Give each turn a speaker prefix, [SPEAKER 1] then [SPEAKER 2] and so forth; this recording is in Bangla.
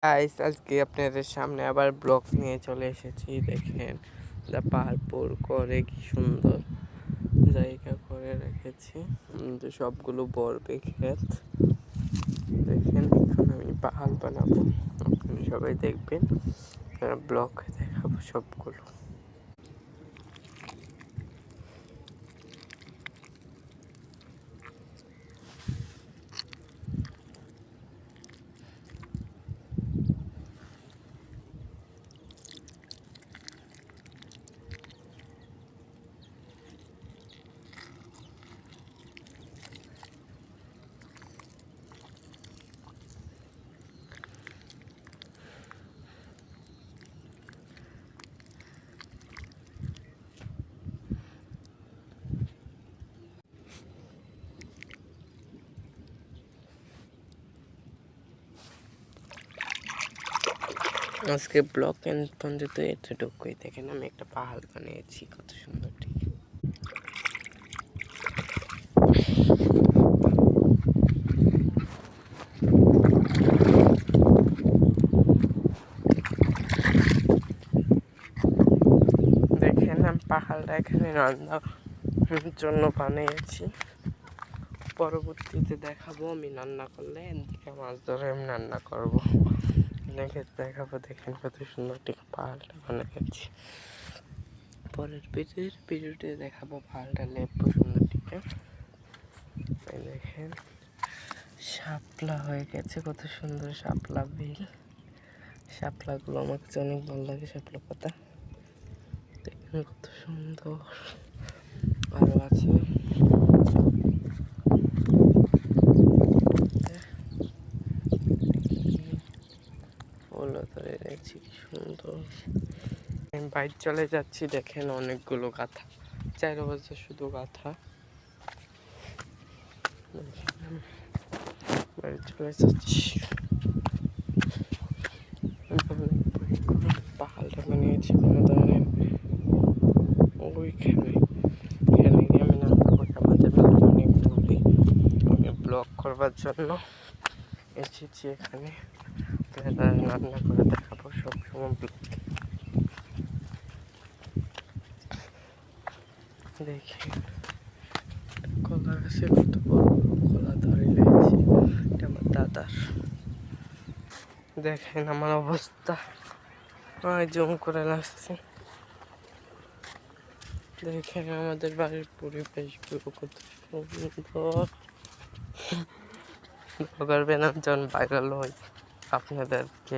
[SPEAKER 1] গাইস আজকে আপনাদের সামনে আবার ব্লগ নিয়ে চলে এসেছি। দেখেন পাহাড়পুর করে কি সুন্দর জায়গা করে রেখেছি, সবগুলো বরবে ক্ষেত। দেখেন এখন আমি পাহাড় বানাবো, আপনি সবাই দেখবেন, ব্লগ দেখাবো সবগুলো। আজকে ব্লগ পর্যন্ত এতটুকুই। দেখেন আমি একটা পাহাড় বানিয়েছি, কত সুন্দর। ঠিক দেখেন আমি পাহাড়টা এখানে রান্নার জন্য বানিয়েছি, পরবর্তীতে দেখাবো আমি রান্না করলে, এদিকে মাছ ধরে আমি রান্না করবো, দেখাবো। দেখেন কত সুন্দর ঠিক পাহাড়টা বানিয়েছি। পরের ভিডিওতে দেখাবো পাহাড়টা লেপবো সুন্দর টিকে। দেখেন শাপলা হয়ে গেছে, কত সুন্দর শাপলা বিল। শাপলাগুলো আমার কাছে অনেক ভালো লাগে, শাপলা পাতা। দেখেন কত সুন্দর। আরো আছে, ফুলও ধরে রয়েছে, কি সুন্দর। আমি বাইক চলে যাচ্ছি, দেখেন অনেকগুলো গাথা, 4 বছর শুধু গাথা। বাড়ি চলে যাচ্ছি। পাহাড়টা বানিয়েছি কোনো ধরনের ওইখানে, এখানে গিয়ে আমি রান্না করি। আমাদের বাড়িটা অনেক দূরে, আমি ব্লগ করবার জন্য এসেছি এখানে, রান্না করে দেখাবো সবসময় ব্লগ। দেখি কলা গাছে কত বড় কলা ধরে রয়েছে, এটা আমার দাদার। দেখেন আমার অবস্থা, জুম করে লাগছে। দেখেন আমাদের বাড়ির পরিবেশগুলো কত সুন্দর। করবেন, একজন ভাইরাল হই আপনাদেরকে